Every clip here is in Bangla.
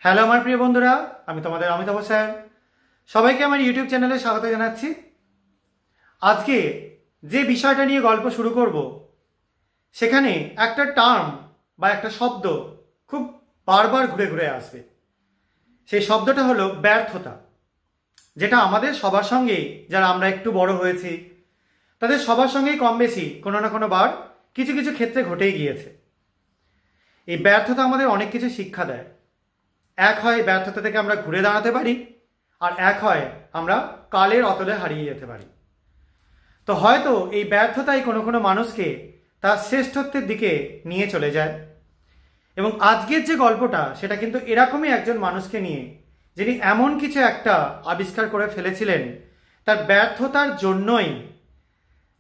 হ্যালো আমার প্রিয় বন্ধুরা, আমি তোমাদের অমিতাভ স্যার। সবাইকে আমার ইউটিউব চ্যানেলে স্বাগত জানাচ্ছি। আজকে যে বিষয়টা নিয়ে গল্প শুরু করব, সেখানে একটা টার্ম বা একটা শব্দ খুব বারবার ঘুরে ঘুরে আসবে। সেই শব্দটা হলো ব্যর্থতা, যেটা আমাদের সবার সঙ্গেই, যারা আমরা একটু বড় হয়েছি তাদের সবার সঙ্গেই কম বেশি কোনো না কোনো বার কিছু কিছু ক্ষেত্রে ঘটেই গিয়েছে। এই ব্যর্থতা আমাদের অনেক কিছু শিক্ষা দেয়। এক হয় ব্যর্থতা থেকে আমরা ঘুরে দাঁড়াতে পারি, আর এক হয় আমরা কালের অতলে হারিয়ে যেতে পারি। তো হয়তো এই ব্যর্থতাই কোনো কোনো মানুষকে তার শ্রেষ্ঠত্বের দিকে নিয়ে চলে যায়। এবং আজকের যে গল্পটা, সেটা কিন্তু এরকমই একজন মানুষকে নিয়ে, যিনি এমন কিছু একটা আবিষ্কার করে ফেলেছিলেন তার ব্যর্থতার জন্যই,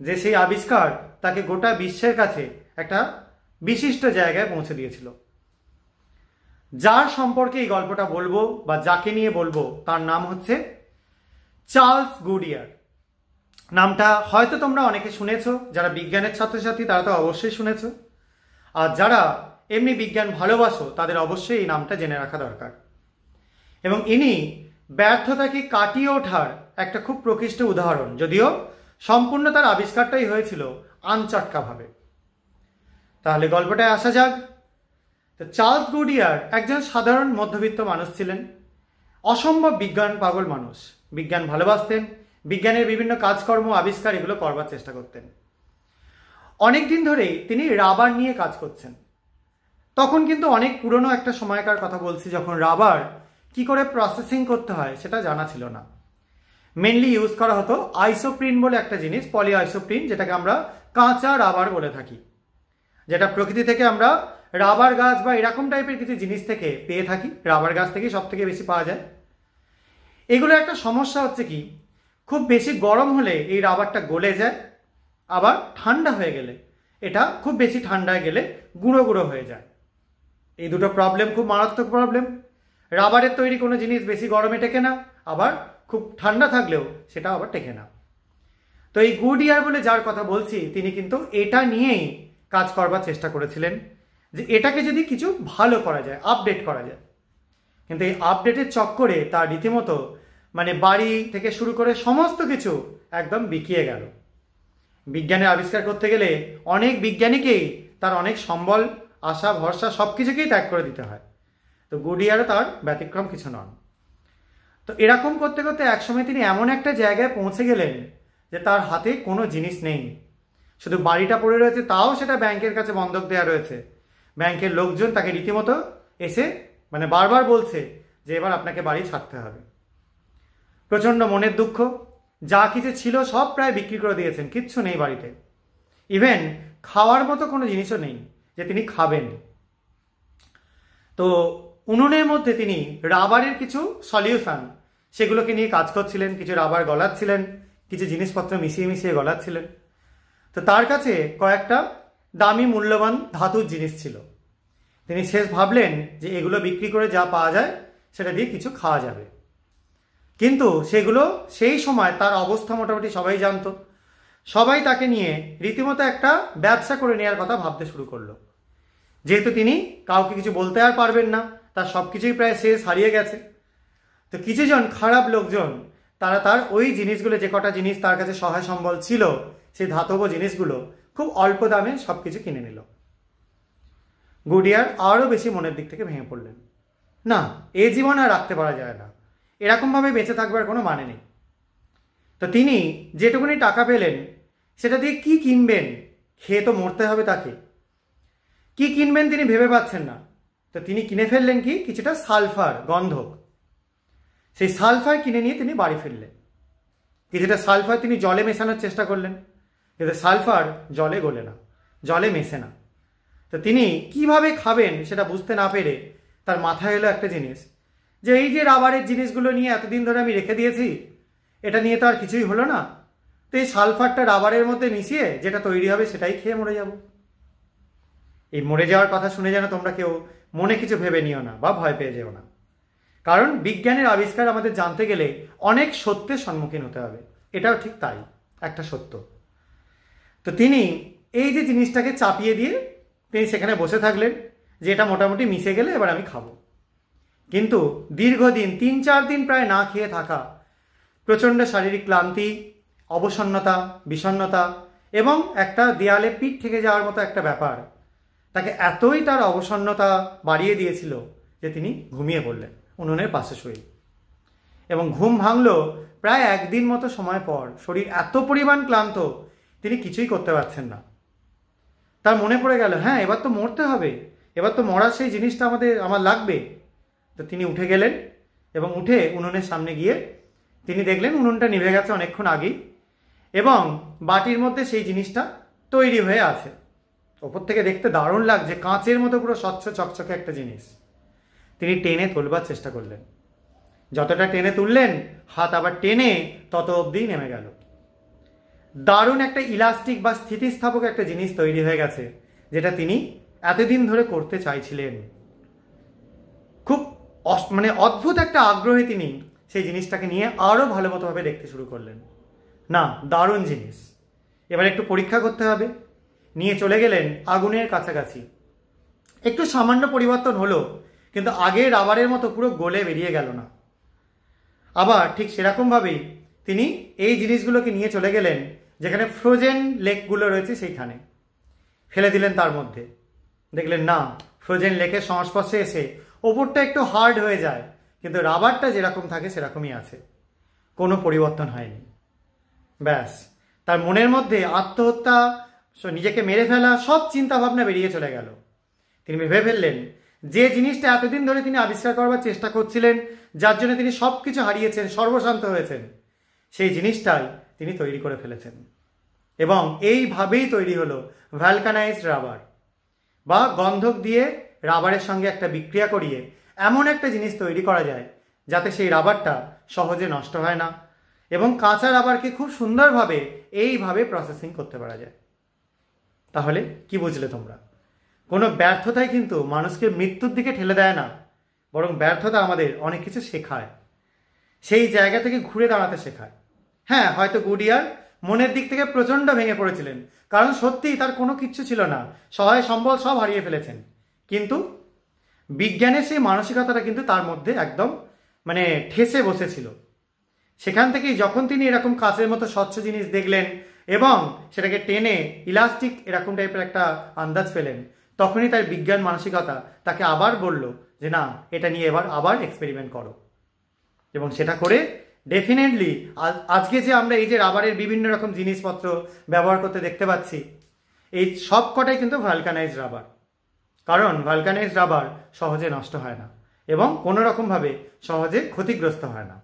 যে সেই আবিষ্কার তাকে গোটা বিশ্বের কাছে একটা বিশিষ্ট জায়গায় পৌঁছে দিয়েছিল। যার সম্পর্কে এই গল্পটা বলবো বা যাকে নিয়ে বলবো, তার নাম হচ্ছে চার্লস গুডিয়ার। নামটা হয়তো তোমরা অনেকে শুনেছো, যারা বিজ্ঞানের ছাত্রছাত্রী তারা তো অবশ্যই শুনেছো, আর যারা এমনি বিজ্ঞান ভালোবাসো তাদের অবশ্যই এই নামটা জেনে রাখা দরকার। এবং ইনি ব্যর্থতাকে কাটিয়ে ওঠার একটা খুব প্রকৃষ্ট উদাহরণ, যদিও সম্পূর্ণ তার আবিষ্কারটাই হয়েছিল আনচটকাভাবে। তাহলে গল্পটায় আসা যাক। তো চার্লস গুডিয়ার একজন সাধারণ মধ্যবিত্ত মানুষ ছিলেন, অসম্ভব বিজ্ঞান পাগল মানুষ। বিজ্ঞান ভালোবাসতেন, বিজ্ঞানের বিভিন্ন কাজকর্ম আবিষ্কার এগুলো করবার চেষ্টা করতেন। অনেক দিন ধরেই তিনি রাবার নিয়ে কাজ করছেন। তখন কিন্তু অনেক পুরনো একটা সময়কার কথা বলছি, যখন রাবার কি করে প্রসেসিং করতে হয় সেটা জানা ছিল না। মেনলি ইউজ করা হতো আইসোপ্রিন বলে একটা জিনিস, পলি আইসোপ্রিন, যেটাকে আমরা কাঁচা রাবার বলে থাকি, যেটা প্রকৃতি থেকে আমরা রাবার গাছ বা এরকম টাইপের কিছু জিনিস থেকে পেয়ে থাকি। রাবার গাছ থেকে সব থেকে বেশি পাওয়া যায়। এগুলো একটা সমস্যা হচ্ছে কি, খুব বেশি গরম হলে এই রাবারটা গলে যায়, আবার ঠান্ডা হয়ে গেলে, এটা খুব বেশি ঠান্ডায় গেলে গুঁড়ো গুঁড়ো হয়ে যায়। এই দুটো প্রবলেম খুব মারাত্মক প্রবলেম। রাবারের তৈরি কোনো জিনিস বেশি গরমে টেকে না, আবার খুব ঠান্ডা থাকলেও সেটা আবার টেকে না। তো এই গুডিয়ার বলে যার কথা বলছি, তিনি কিন্তু এটা নিয়েই কাজ করবার চেষ্টা করেছিলেন, যে এটাকে যদি কিছু ভালো করা যায়, আপডেট করা যায়। কিন্তু এই আপডেটের চক্করে তার রীতিমতো বাড়ি থেকে শুরু করে সমস্ত কিছু একদম বিকিয়ে গেল। বিজ্ঞানের আবিষ্কার করতে গেলে অনেক বিজ্ঞানীকেই তার অনেক সম্বল, আশা, ভরসা সব কিছুকেই ত্যাগ করে দিতে হয়। তো গুডিয়ারও তার ব্যতিক্রম কিছু নন। তো এরকম করতে করতে একসময় তিনি এমন একটা জায়গায় পৌঁছে গেলেন যে তার হাতে কোনো জিনিস নেই, শুধু বাড়িটা পড়ে রয়েছে, তাও সেটা ব্যাংকের কাছে বন্ধক দেওয়া রয়েছে। ব্যাংকের লোকজন তাকে রীতিমতো এসে বারবার বলছে যে এবার আপনাকে বাড়ি ছাড়তে হবে। প্রচণ্ড মনের দুঃখ, যা কিছু ছিল সব প্রায় বিক্রি করে দিয়েছেন, কিচ্ছু নেই বাড়িতে। ইভেন খাওয়ার মতো কোনো জিনিসও নেই যে তিনি খাবেন। তো উনুনের মধ্যে তিনি রাবারের কিছু সলিউশন, সেগুলোকে নিয়ে কাজ করছিলেন, কিছু রাবার গলাচ্ছিলেন, কিছু জিনিসপত্র মিশিয়ে মিশিয়ে গলাচ্ছিলেন। তো তার কাছে কয়েকটা দামি মূল্যবান ধাতুর জিনিস ছিল। তিনি শেষ ভাবলেন যে এগুলো বিক্রি করে যা পাওয়া যায় সেটা দিয়ে কিছু খাওয়া যাবে। কিন্তু সেগুলো সেই সময় তার অবস্থা মোটামুটি সবাই জানতো। সবাই তাকে নিয়ে রীতিমতো একটা ব্যবসা করে নেওয়ার কথা ভাবতে শুরু করলো। যেহেতু তিনি কাউকে কিছু বলতে আর পারবেন না, তার সব কিছুই প্রায় শেষ, হারিয়ে গেছে। তো কিছুজন খারাপ লোকজন তারা তার ওই জিনিসগুলো, যে কটা জিনিস তার কাছে সহায় সম্বল ছিল, সেই ধাতব জিনিসগুলো খুব অল্প দামে সব কিছু কিনে নিল। গুডিয়ার আরও বেশি মনের দিক থেকে ভেঙে পড়লেন। না, এ জীবন আর রাখতে পারা যায় না, এরকমভাবে বেঁচে থাকবার কোনো মানে নেই। তো তিনি যেটুকুনি টাকা পেলেন সেটা দিয়ে কি কিনবেন? খেয়ে তো মরতে হবে তাকে। কি কিনবেন তিনি ভেবে পাচ্ছেন না। তো তিনি কিনে ফেললেন কি, কিছুটা সালফার, গন্ধক। সেই সালফার কিনে নিয়ে তিনি বাড়ি ফিরলেন। কিছুটা সালফার তিনি জলে মেশানোর চেষ্টা করলেন, কিন্তু সালফার জলে গলে না, জলে মেশে না। তো তিনি কিভাবে খাবেন সেটা বুঝতে না পেরে তার মাথায় এলো একটা জিনিস, যে এই যে রাবারের জিনিসগুলো নিয়ে এতদিন ধরে আমি রেখে দিয়েছি, এটা নিয়ে তো আর কিছুই হলো না। তো এই সালফারটা রাবারের মধ্যে মিশিয়ে যেটা তৈরি হবে সেটাই খেয়ে মরে যাব। এই মরে যাওয়ার কথা শুনে যেন তোমরা কেউ মনে কিছু ভেবে নিও না বা ভয় পেয়ে যেও না, কারণ বিজ্ঞানের আবিষ্কার আমাদের জানতে গেলে অনেক সত্যের সম্মুখীন হতে হবে। এটাও ঠিক তাই, একটা সত্য। তো তিনি এই যে জিনিসটাকে চাপিয়ে দিয়ে তিনি সেখানে বসে থাকলেন, যে এটা মোটামুটি মিশে গেলে এবার আমি খাবো। কিন্তু দীর্ঘদিন 3-4 দিন প্রায় না খেয়ে থাকা, প্রচণ্ড শারীরিক ক্লান্তি, অবসন্নতা, বিষণ্ণতা এবং একটা দেয়ালে পিঠ থেকে যাওয়ার মতো একটা ব্যাপার তাকে এতই তার অবসন্নতা বাড়িয়ে দিয়েছিল যে তিনি ঘুমিয়ে পড়লেন উনুনের পাশে শুয়ে। এবং ঘুম ভাঙল প্রায় 1 দিন মতো সময় পর। শরীর এত পরিমাণ ক্লান্ত, তিনি কিছুই করতে পারছেন না। তার মনে পড়ে গেল, হ্যাঁ এবার তো মরতে হবে, এবার তো মরার সেই জিনিসটা আমার লাগবে। তো তিনি উঠে গেলেন এবং উঠে উনুনের সামনে গিয়ে তিনি দেখলেন উনুনটা নিভে গেছে অনেকক্ষণ আগেই এবং বাটির মধ্যে সেই জিনিসটা তৈরি হয়ে আছে। ওপর থেকে দেখতে দারুণ লাগছে, কাঁচের মতো পুরো স্বচ্ছ চকচকে একটা জিনিস। তিনি টেনে তুলবার চেষ্টা করলেন, যতটা টেনে তুললেন হাত আবার টেনে তত অবধি নেমে গেল। দারুণ একটা ইলাস্টিক বা স্থিতিস্থাপক একটা জিনিস তৈরি হয়ে গেছে, যেটা তিনি এতদিন ধরে করতে চাইছিলেন। খুব অদ্ভুত একটা আগ্রহে তিনি সেই জিনিসটাকে নিয়ে আরও ভালো মতোভাবে দেখতে শুরু করলেন। না, দারুণ জিনিস, এবার একটু পরীক্ষা করতে হবে। নিয়ে চলে গেলেন আগুনের কাছাকাছি। একটু সামান্য পরিবর্তন হলো, কিন্তু আগে রাবারের মতো পুরো গলে বেরিয়ে গেল না। আবার ঠিক সেরকমভাবেই তিনি এই জিনিসগুলোকে নিয়ে চলে গেলেন যেখানে ফ্রোজেন লেকগুলো রয়েছে, সেইখানে ফেলে দিলেন। তার মধ্যে দেখলেন না, ফ্রোজেন লেকের সংস্পর্শে এসে ওপরটা একটু হার্ড হয়ে যায়, কিন্তু রাবারটা যেরকম থাকে সেরকমই আছে, কোনো পরিবর্তন হয়নি। ব্যাস, তার মনের মধ্যে আত্মহত্যা, নিজেকে মেরে ফেলা সব চিন্তাভাবনা বেরিয়ে চলে গেল। তিনি ভেবে ফেললেন যে জিনিসটা এতদিন ধরে তিনি আবিষ্কার করবার চেষ্টা করছিলেন, যার জন্য তিনি সব কিছু হারিয়েছেন, সর্বশান্ত হয়েছেন, সেই জিনিসটাই তিনি তৈরি করে ফেলেছেন। এবং এইভাবেই তৈরি হলো ভ্যালকানাইজড রাবার, বা গন্ধক দিয়ে রাবারের সঙ্গে একটা বিক্রিয়া করিয়ে এমন একটা জিনিস তৈরি করা যায় যাতে সেই রাবারটা সহজে নষ্ট হয় না এবং কাঁচা রাবারকে খুব সুন্দরভাবে এইভাবে প্রসেসিং করতে পারা যায়। তাহলে কি বুঝলে তোমরা? কোনো ব্যর্থতাই কিন্তু মানুষকে মৃত্যুর দিকে ঠেলে দেয় না, বরং ব্যর্থতা আমাদের অনেক কিছু শেখায়, সেই জায়গা থেকে ঘুরে দাঁড়াতে শেখায়। হ্যাঁ, হয়তো গুডিয়ার মনের দিক থেকে প্রচণ্ড ভেঙে পড়েছিলেন, কারণ সত্যিই তার কোনো কিচ্ছু ছিল না, সহায় সম্বল সব হারিয়ে ফেলেছেন। কিন্তু বিজ্ঞানের সেই মানসিকতাটা কিন্তু তার মধ্যে একদম ঠেসে বসেছিল। সেখান থেকেই যখন তিনি এরকম কাচের মতো স্বচ্ছ জিনিস দেখলেন এবং সেটাকে টেনে ইলাস্টিক এরকম টাইপের একটা আন্দাজ পেলেন, তখনই তার বিজ্ঞান মানসিকতা তাকে আবার বলল যে না, এটা নিয়ে এবার আবার এক্সপেরিমেন্ট করো। এবং সেটা করে ডেফিনেটলি আজকে যে আমরা এই যে রাবারের বিভিন্ন রকম জিনিসপত্র ব্যবহার করতে দেখতে পাচ্ছি, এই সব কটাই কিন্তু ভ্যালকানাইজড রাবার। কারণ ভ্যালকানাইজড রাবার সহজে নষ্ট হয় না এবং কোনো রকমভাবে সহজে ক্ষতিগ্রস্ত হয় না।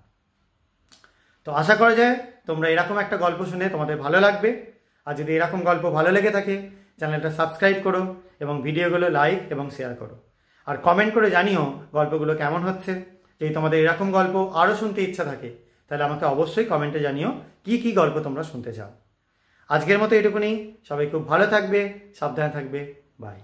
তো আশা করা যায় তোমরা এরকম একটা গল্প শুনে তোমাদের ভালো লাগবে। আর যদি এরকম গল্প ভালো লেগে থাকে, চ্যানেলটা সাবস্ক্রাইব করো এবং ভিডিওগুলো লাইক এবং শেয়ার করো। আর কমেন্ট করে জানিও গল্পগুলো কেমন হচ্ছে। যদি তোমাদের এরকম গল্প আরও শুনতে ইচ্ছা থাকে, তাহলে আমাকে অবশ্যই কমেন্টে জানিও কি কি গল্প তোমরা শুনতে চাও। আজকের মতো এটুকুনি। সবাই খুব ভালো থাকবে, সাবধানে থাকবে। বাই।